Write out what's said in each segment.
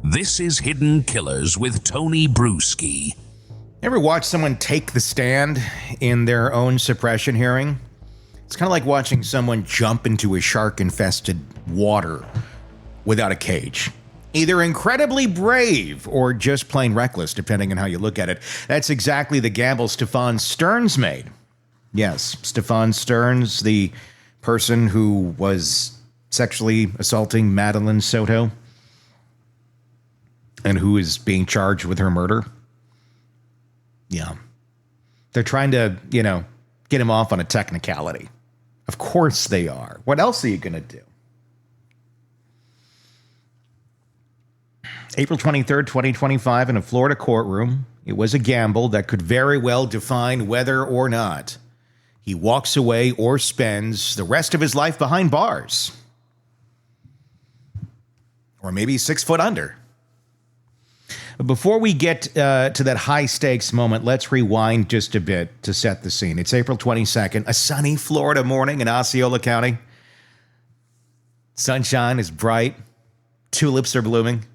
This is Hidden Killers with Tony Bruschi. Ever watch someone take the stand in their own suppression hearing? It's kind of like watching someone jump into a shark-infested water without a cage. Either incredibly brave or just plain reckless, depending on how you look at it. That's exactly the gamble Stephan Sterns made. Yes, Stephan Sterns, the person who was sexually assaulting Maddie Soto and who is being charged with her murder. Yeah. They're trying to, get him off on a technicality. Of course they are. What else are you going to do? April 23rd, 2025, in a Florida courtroom. It was a gamble that could very well define whether or not he walks away or spends the rest of his life behind bars. Or maybe 6 foot under. But before we get to that high-stakes moment, let's rewind just a bit to set the scene. It's April 22nd, a sunny Florida morning in Osceola County. Sunshine is bright. Tulips are blooming.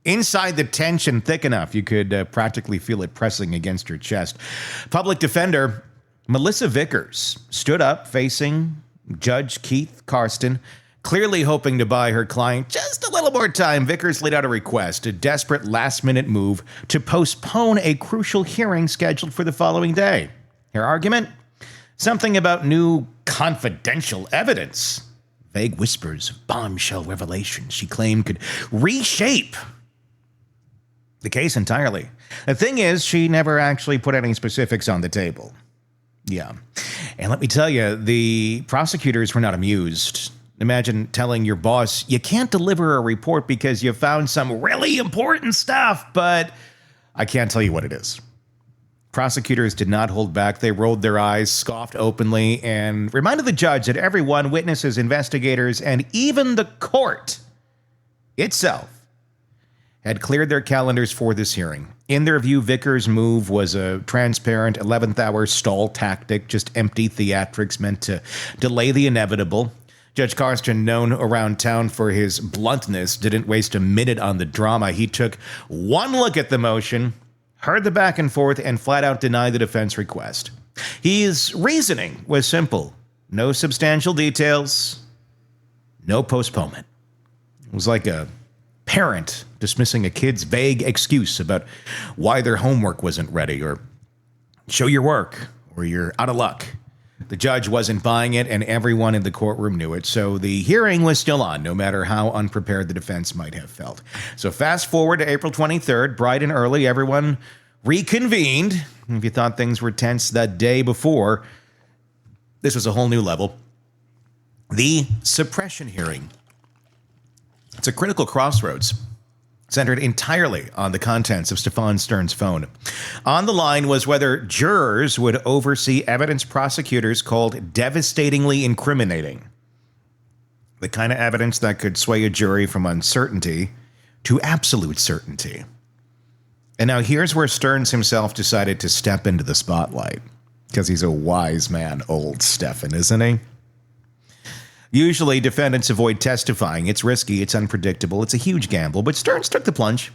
Inside, the tension thick enough you could practically feel it pressing against your chest. Public defender Melissa Vickers stood up facing Judge Keith Karsten, clearly hoping to buy her client just a little more time. Vickers laid out a request, a desperate last-minute move to postpone a crucial hearing scheduled for the following day. Her argument? Something about new confidential evidence. Vague whispers of bombshell revelations she claimed could reshape the case entirely. The thing is, she never actually put any specifics on the table. Yeah. And let me tell you, the prosecutors were not amused. Imagine telling your boss, you can't deliver a report because you found some really important stuff, but I can't tell you what it is. Prosecutors did not hold back. They rolled their eyes, scoffed openly, and reminded the judge that everyone, witnesses, investigators, and even the court itself had cleared their calendars for this hearing. In their view, Vickers' move was a transparent 11th-hour stall tactic, just empty theatrics meant to delay the inevitable. Judge Karsten, known around town for his bluntness, didn't waste a minute on the drama. He took one look at the motion, heard the back and forth, and flat out denied the defense request. His reasoning was simple. No substantial details, no postponement. It was like a parent dismissing a kid's vague excuse about why their homework wasn't ready, or show your work, or you're out of luck. The judge wasn't buying it, and everyone in the courtroom knew it, so the hearing was still on, no matter how unprepared the defense might have felt. So fast forward to April 23rd, bright and early, everyone reconvened. If you thought things were tense that day before, this was a whole new level. The suppression hearing. It's a critical crossroads, centered entirely on the contents of Stephan Sterns' phone. On the line was whether jurors would oversee evidence prosecutors called devastatingly incriminating. The kind of evidence that could sway a jury from uncertainty to absolute certainty. And now here's where Sterns himself decided to step into the spotlight. Because he's a wise man, old Stephan, isn't he? Usually, defendants avoid testifying. It's risky, it's unpredictable, it's a huge gamble, but Sterns took the plunge.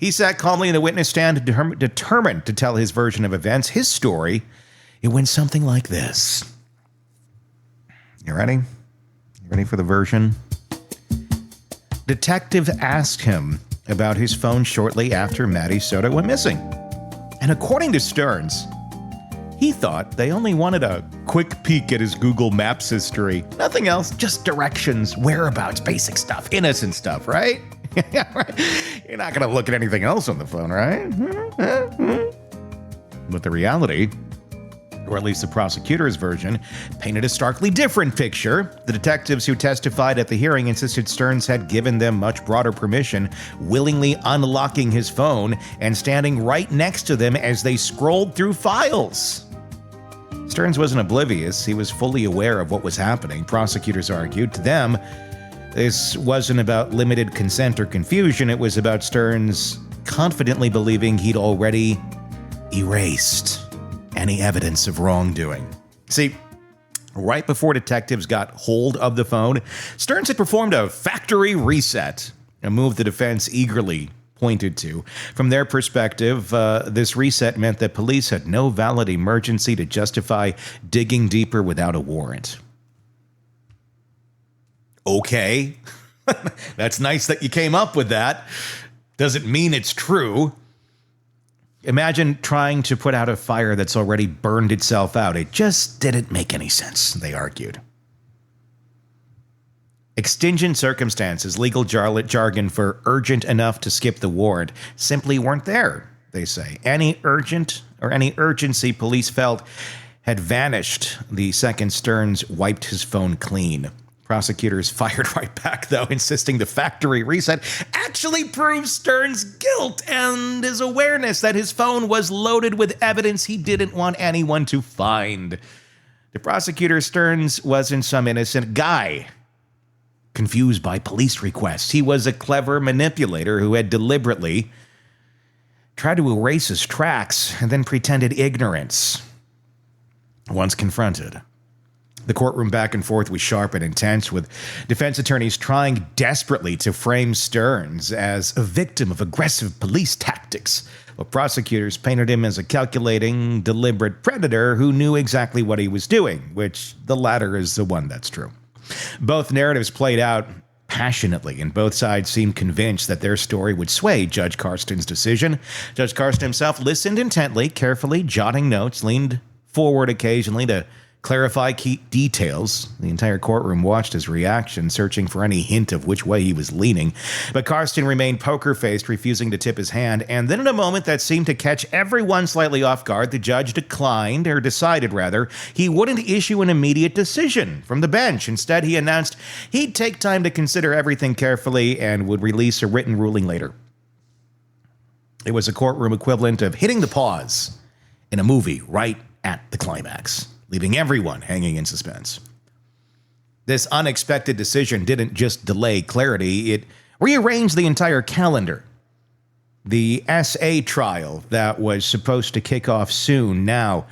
He sat calmly in the witness stand, determined to tell his version of events, his story. It went something like this. You ready? You ready for the version? Detective asked him about his phone shortly after Maddie Soto went missing. And according to Sterns, he thought they only wanted a quick peek at his Google Maps history. Nothing else, just directions, whereabouts, basic stuff, innocent stuff, right? You're not going to look at anything else on the phone, right? But the reality, or at least the prosecutor's version, painted a starkly different picture. The detectives who testified at the hearing insisted Sterns had given them much broader permission, willingly unlocking his phone and standing right next to them as they scrolled through files. Sterns wasn't oblivious. He was fully aware of what was happening. Prosecutors argued. To them, this wasn't about limited consent or confusion. It was about Sterns confidently believing he'd already erased any evidence of wrongdoing. See, right before detectives got hold of the phone, Sterns had performed a factory reset, a move the defense eagerly pointed to. From their perspective, this reset meant that police had no valid emergency to justify digging deeper without a warrant. Okay. That's nice that you came up with that. Doesn't mean it's true. Imagine trying to put out a fire that's already burned itself out. It just didn't make any sense, they argued. Extingent circumstances, legal jargon for urgent enough to skip the warrant, simply weren't there, they say. Any urgency police felt had vanished the second Sterns wiped his phone clean. Prosecutors fired right back, though, insisting the factory reset actually proves Sterns' guilt and his awareness that his phone was loaded with evidence he didn't want anyone to find. The prosecutor, Sterns wasn't some innocent guy confused by police requests. He was a clever manipulator who had deliberately tried to erase his tracks and then pretended ignorance once confronted. The courtroom back and forth was sharp and intense, with defense attorneys trying desperately to frame Sterns as a victim of aggressive police tactics, while prosecutors painted him as a calculating, deliberate predator who knew exactly what he was doing, which the latter is the one that's true. Both narratives played out passionately, and both sides seemed convinced that their story would sway Judge Karsten's decision. Judge Karsten himself listened intently, carefully, jotting notes, leaned forward occasionally to clarify key details. The entire courtroom watched his reaction, searching for any hint of which way he was leaning. But Karsten remained poker-faced, refusing to tip his hand. And then in a moment that seemed to catch everyone slightly off guard, the judge decided he wouldn't issue an immediate decision from the bench. Instead, he announced he'd take time to consider everything carefully and would release a written ruling later. It was a courtroom equivalent of hitting the pause in a movie right at the climax, leaving everyone hanging in suspense. This unexpected decision didn't just delay clarity, it rearranged the entire calendar. The SA trial that was supposed to kick off soon now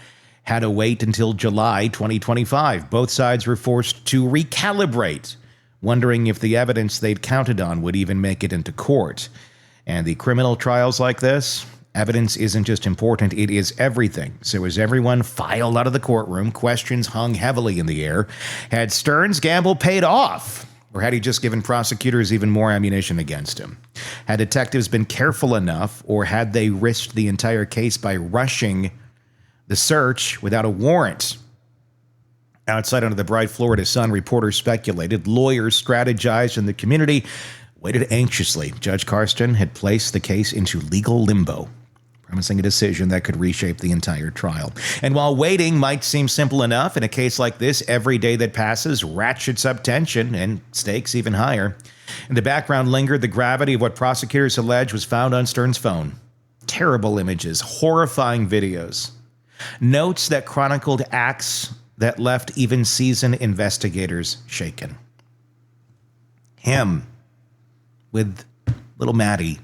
had to wait until July 2025. Both sides were forced to recalibrate, wondering if the evidence they'd counted on would even make it into court. And the criminal trials like this, evidence isn't just important, it is everything. So as everyone filed out of the courtroom, questions hung heavily in the air. Had Sterns' gamble paid off? Or had he just given prosecutors even more ammunition against him? Had detectives been careful enough, or had they risked the entire case by rushing the search without a warrant? Outside under the bright Florida sun, reporters speculated, lawyers strategized, and the community waited anxiously. Judge Karsten had placed the case into legal limbo, promising a decision that could reshape the entire trial. And while waiting might seem simple enough, in a case like this, every day that passes ratchets up tension and stakes even higher. In the background lingered the gravity of what prosecutors allege was found on Sterns' phone. Terrible images, horrifying videos, notes that chronicled acts that left even seasoned investigators shaken. Him with little Maddie,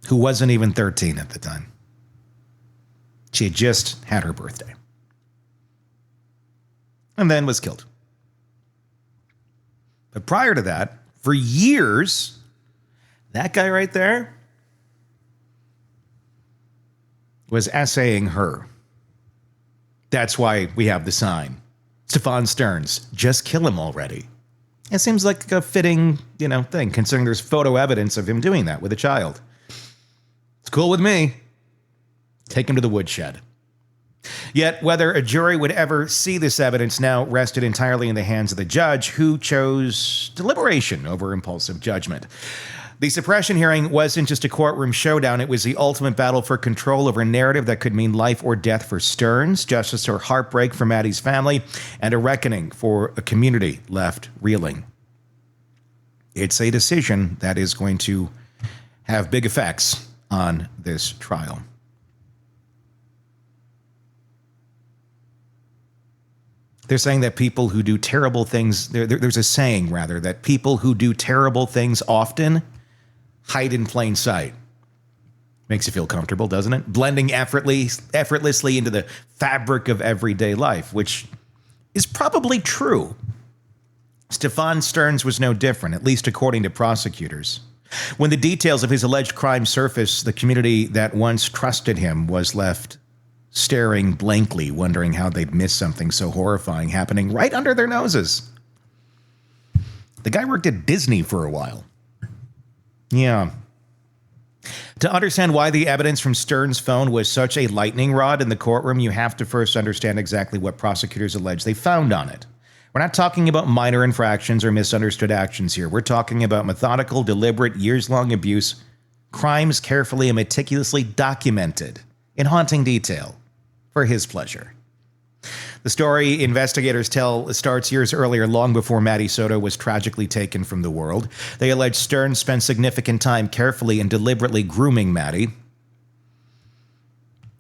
who wasn't even 13 at the time. She had just had her birthday. And then was killed. But prior to that, for years, that guy right there was essaying her. That's why we have the sign. Stephan Sterns, just kill him already. It seems like a fitting, thing, considering there's photo evidence of him doing that with a child. It's cool with me. Take him to the woodshed. Yet, whether a jury would ever see this evidence now rested entirely in the hands of the judge, who chose deliberation over impulsive judgment. The suppression hearing wasn't just a courtroom showdown. It was the ultimate battle for control over a narrative that could mean life or death for Sterns, justice or heartbreak for Maddie's family, and a reckoning for a community left reeling. It's a decision that is going to have big effects on this trial. They're saying that people who do terrible things, there's a saying, rather, that people who do terrible things often hide in plain sight. Makes you feel comfortable, doesn't it? Blending effortlessly into the fabric of everyday life, which is probably true. Stephan Sterns was no different, at least according to prosecutors. When the details of his alleged crime surfaced, the community that once trusted him was left staring blankly, wondering how they'd missed something so horrifying happening right under their noses. The guy worked at Disney for a while. Yeah. To understand why the evidence from Sterns' phone was such a lightning rod in the courtroom, you have to first understand exactly what prosecutors allege they found on it. We're not talking about minor infractions or misunderstood actions here. We're talking about methodical, deliberate, years-long abuse, crimes carefully and meticulously documented in haunting detail for his pleasure. The story investigators tell starts years earlier, long before Maddie Soto was tragically taken from the world. They allege Sterns spent significant time carefully and deliberately grooming Maddie,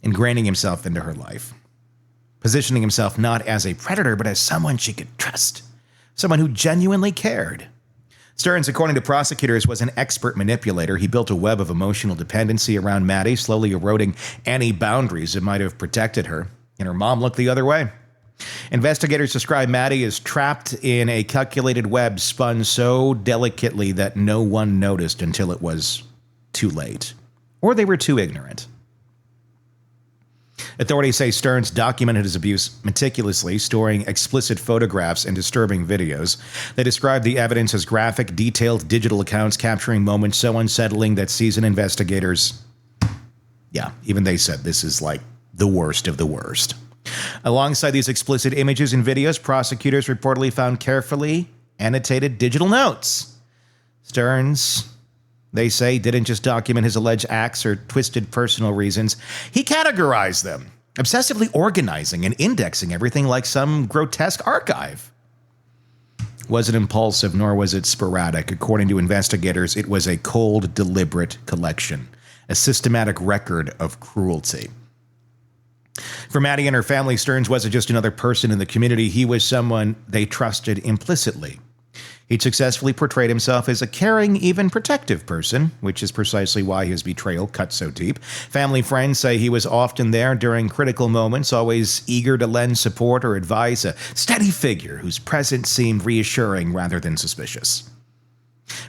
ingraining himself into her life, positioning himself not as a predator, but as someone she could trust, someone who genuinely cared. Sterns, according to prosecutors, was an expert manipulator. He built a web of emotional dependency around Maddie, slowly eroding any boundaries that might have protected her, and her mom looked the other way. Investigators describe Maddie as trapped in a calculated web spun so delicately that no one noticed until it was too late, or they were too ignorant. Authorities say Sterns documented his abuse meticulously, storing explicit photographs and disturbing videos. They describe the evidence as graphic, detailed digital accounts capturing moments so unsettling that seasoned investigators, even they said this is like the worst of the worst. Alongside these explicit images and videos, prosecutors reportedly found carefully annotated digital notes. Sterns, they say, didn't just document his alleged acts or twisted personal reasons. He categorized them, obsessively organizing and indexing everything like some grotesque archive. Wasn't impulsive, nor was it sporadic. According to investigators, it was a cold, deliberate collection, a systematic record of cruelty. For Maddie and her family, Sterns wasn't just another person in the community. He was someone they trusted implicitly. He'd successfully portrayed himself as a caring, even protective person, which is precisely why his betrayal cut so deep. Family friends say he was often there during critical moments, always eager to lend support or advice, a steady figure whose presence seemed reassuring rather than suspicious.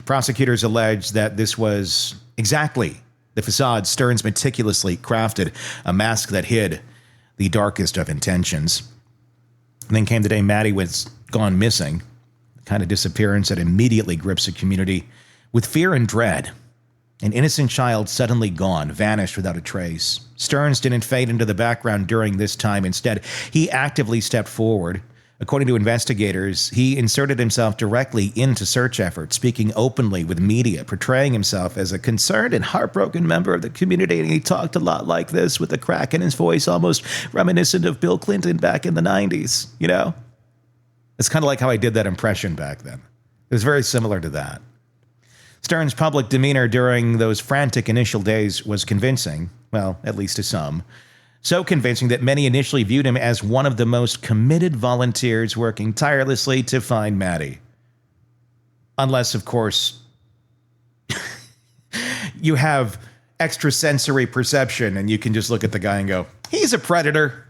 Prosecutors allege that this was exactly the facade Sterns meticulously crafted, a mask that hid the darkest of intentions. And then came the day Maddie was gone missing, the kind of disappearance that immediately grips a community with fear and dread. An innocent child suddenly gone, vanished without a trace. Sterns didn't fade into the background during this time. Instead, he actively stepped forward. According to investigators, he inserted himself directly into search efforts, speaking openly with media, portraying himself as a concerned and heartbroken member of the community, and he talked a lot like this with a crack in his voice, almost reminiscent of Bill Clinton back in the 90s, you know? It's kind of like how I did that impression back then. It was very similar to that. Sterns' public demeanor during those frantic initial days was convincing, well, at least to some. So convincing that many initially viewed him as one of the most committed volunteers working tirelessly to find Maddie. Unless, of course, you have extrasensory perception and you can just look at the guy and go, he's a predator.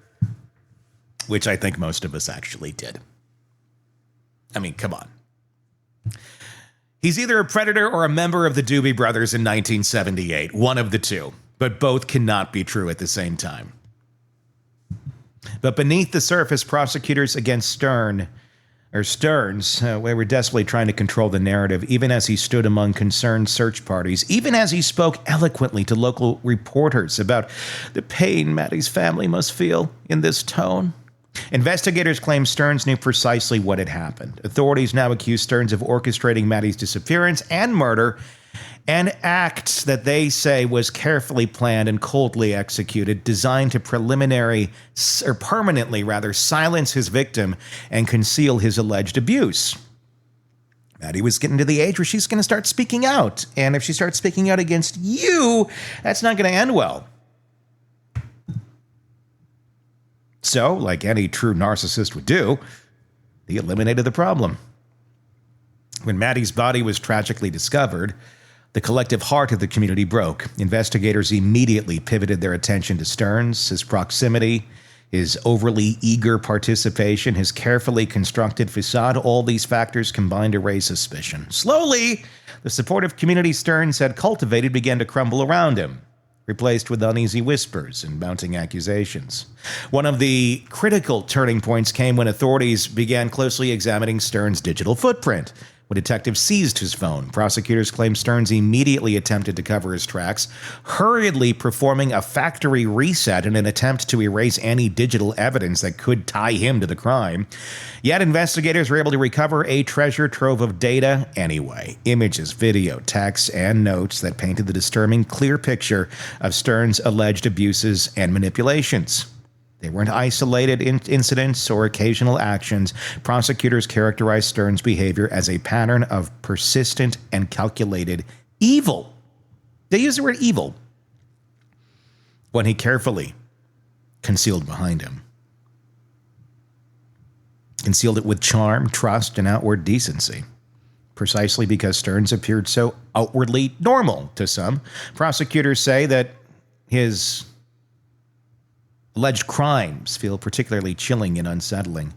Which I think most of us actually did. I mean, come on. He's either a predator or a member of the Doobie Brothers in 1978. One of the two. But both cannot be true at the same time. But beneath the surface, prosecutors against Sterns, were desperately trying to control the narrative, even as he stood among concerned search parties, even as he spoke eloquently to local reporters about the pain Maddie's family must feel in this tone. Investigators claim Sterns knew precisely what had happened. Authorities now accuse Sterns of orchestrating Maddie's disappearance and murder, an act that they say was carefully planned and coldly executed, designed to permanently silence his victim and conceal his alleged abuse. Maddie was getting to the age where she's going to start speaking out. And if she starts speaking out against you, that's not going to end well. So, like any true narcissist would do, he eliminated the problem. When Maddie's body was tragically discovered, the collective heart of the community broke. Investigators immediately pivoted their attention to Sterns, his proximity, his overly eager participation, his carefully constructed facade, all these factors combined to raise suspicion. Slowly, the supportive community Sterns had cultivated began to crumble around him, replaced with uneasy whispers and mounting accusations. One of the critical turning points came when authorities began closely examining Sterns' digital footprint. When detectives seized his phone, prosecutors claimed Sterns immediately attempted to cover his tracks, hurriedly performing a factory reset in an attempt to erase any digital evidence that could tie him to the crime. Yet investigators were able to recover a treasure trove of data anyway. Images, video, texts, and notes that painted the disturbing, clear picture of Sterns' alleged abuses and manipulations. They weren't isolated incidents or occasional actions. Prosecutors characterized Sterns' behavior as a pattern of persistent and calculated evil. They use the word evil when he carefully concealed behind him. Concealed it with charm, trust, and outward decency. Precisely because Sterns appeared so outwardly normal to some, prosecutors say that his alleged crimes feel particularly chilling and unsettling.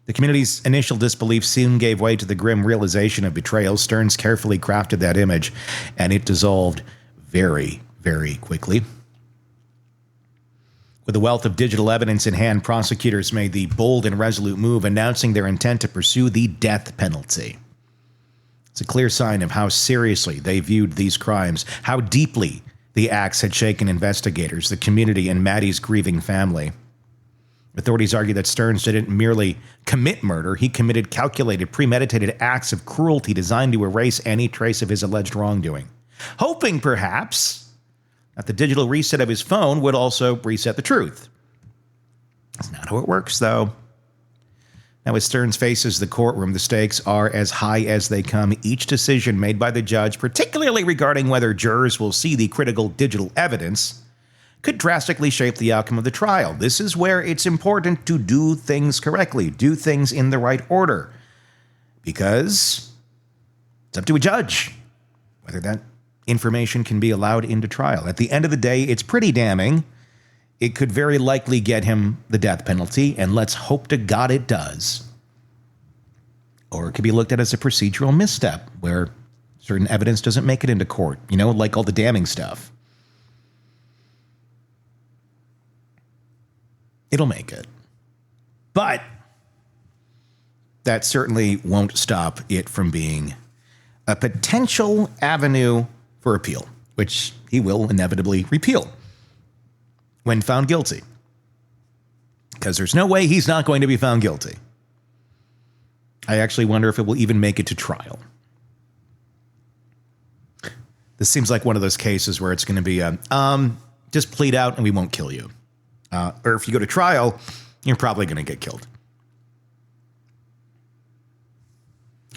The community's initial disbelief soon gave way to the grim realization of betrayal. Sterns carefully crafted that image, and it dissolved very, very quickly. With a wealth of digital evidence in hand, prosecutors made the bold and resolute move, announcing their intent to pursue the death penalty. It's a clear sign of how seriously they viewed these crimes, how deeply the acts had shaken investigators, the community, and Maddie's grieving family. Authorities argue that Sterns didn't merely commit murder, he committed calculated, premeditated acts of cruelty designed to erase any trace of his alleged wrongdoing, hoping perhaps that the digital reset of his phone would also reset the truth. That's not how it works, though. Now, as Sterns faces the courtroom, the stakes are as high as they come. Each decision made by the judge, particularly regarding whether jurors will see the critical digital evidence, could drastically shape the outcome of the trial. This is where it's important to do things correctly, do things in the right order, because it's up to a judge whether that information can be allowed into trial. At the end of the day, it's pretty damning. It could very likely get him the death penalty, and let's hope to God it does. Or it could be looked at as a procedural misstep where certain evidence doesn't make it into court, like all the damning stuff. It'll make it. But that certainly won't stop it from being a potential avenue for appeal, which he will inevitably repeal when found guilty. Because there's no way he's not going to be found guilty. I actually wonder if it will even make it to trial. This seems like one of those cases where it's going to be just plead out and we won't kill you. Or if you go to trial, you're probably going to get killed.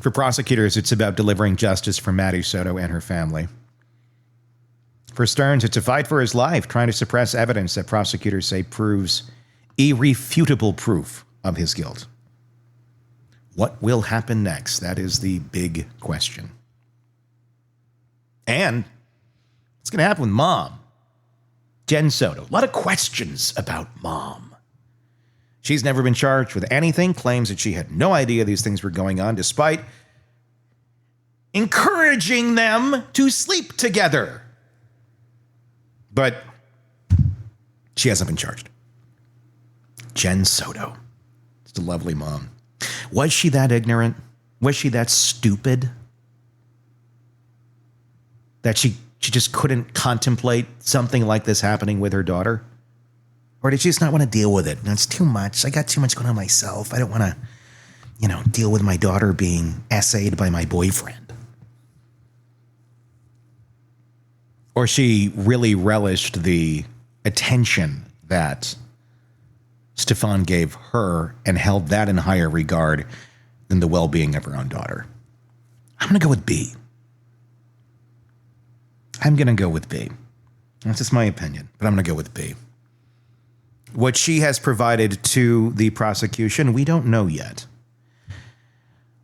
For prosecutors, it's about delivering justice for Maddie Soto and her family. For Sterns, it's a fight for his life, trying to suppress evidence that prosecutors say proves irrefutable proof of his guilt. What will happen next? That is the big question. And it's going to happen with Mom, Jen Soto. A lot of questions about Mom. She's never been charged with anything, claims that she had no idea these things were going on, despite encouraging them to sleep together. But she hasn't been charged. Jen Soto. It's a lovely mom. Was she that ignorant? Was she that stupid? That she just couldn't contemplate something like this happening with her daughter? Or did she just not want to deal with it? It's too much. I got too much going on myself. I don't want to, deal with my daughter being essayed by my boyfriend. Or she really relished the attention that Stephan gave her and held that in higher regard than the well-being of her own daughter. I'm going to go with B. I'm going to go with B. That's just my opinion, but I'm going to go with B. What she has provided to the prosecution, we don't know yet.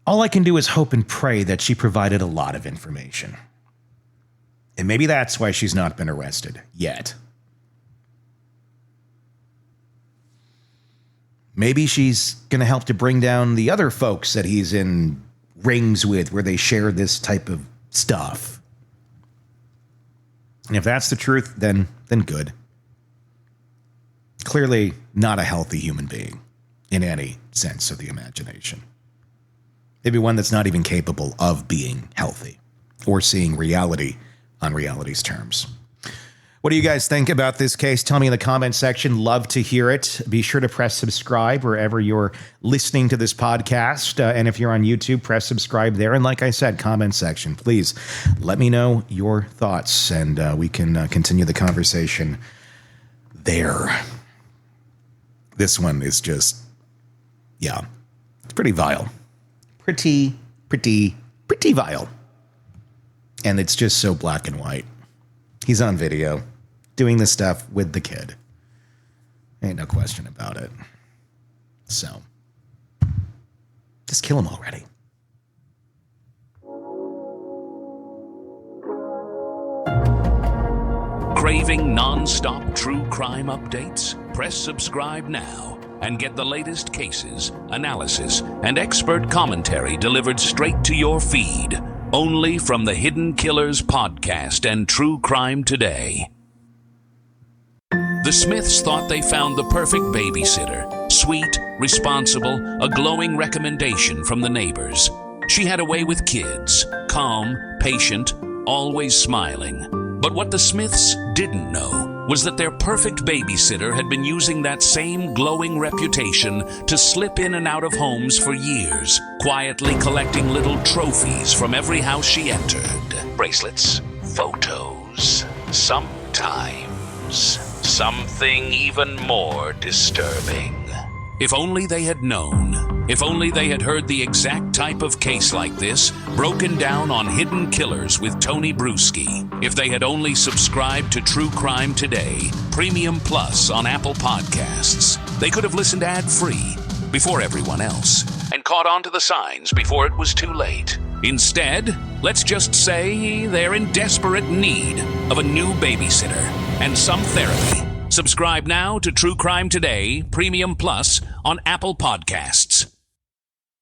All I can do is hope and pray that she provided a lot of information. And maybe that's why she's not been arrested yet. Maybe she's going to help to bring down the other folks that he's in rings with where they share this type of stuff. And if that's the truth, then good. Clearly not a healthy human being in any sense of the imagination. Maybe one that's not even capable of being healthy or seeing reality on reality's terms. What do you guys think about this case? Tell me in the comment section. Love to hear it. Be sure to press subscribe wherever you're listening to this podcast. And if you're on YouTube, press subscribe there. And like I said, comment section. Please let me know your thoughts, and we can continue the conversation there. This one is just, it's pretty vile. Pretty vile. And it's just so black and white. He's on video doing this stuff with the kid. Ain't no question about it. So, just kill him already. Craving non-stop true crime updates? Press subscribe now and get the latest cases, analysis, and expert commentary delivered straight to your feed. Only from the Hidden Killers podcast and True Crime Today. The Smiths thought they found the perfect babysitter. Sweet, responsible, a glowing recommendation from the neighbors. She had a way with kids. Calm, patient, always smiling. But what the Smiths didn't know was that their perfect babysitter had been using that same glowing reputation to slip in and out of homes for years, quietly collecting little trophies from every house she entered. Bracelets, photos, sometimes something even more disturbing. If only they had known. If only they had heard the exact type of case like this broken down on Hidden Killers with Tony Bruschi. If they had only subscribed to True Crime Today, Premium Plus on Apple Podcasts. They could have listened ad-free before everyone else and caught on to the signs before it was too late. Instead, let's just say they're in desperate need of a new babysitter and some therapy. Subscribe now to True Crime Today, Premium Plus on Apple Podcasts.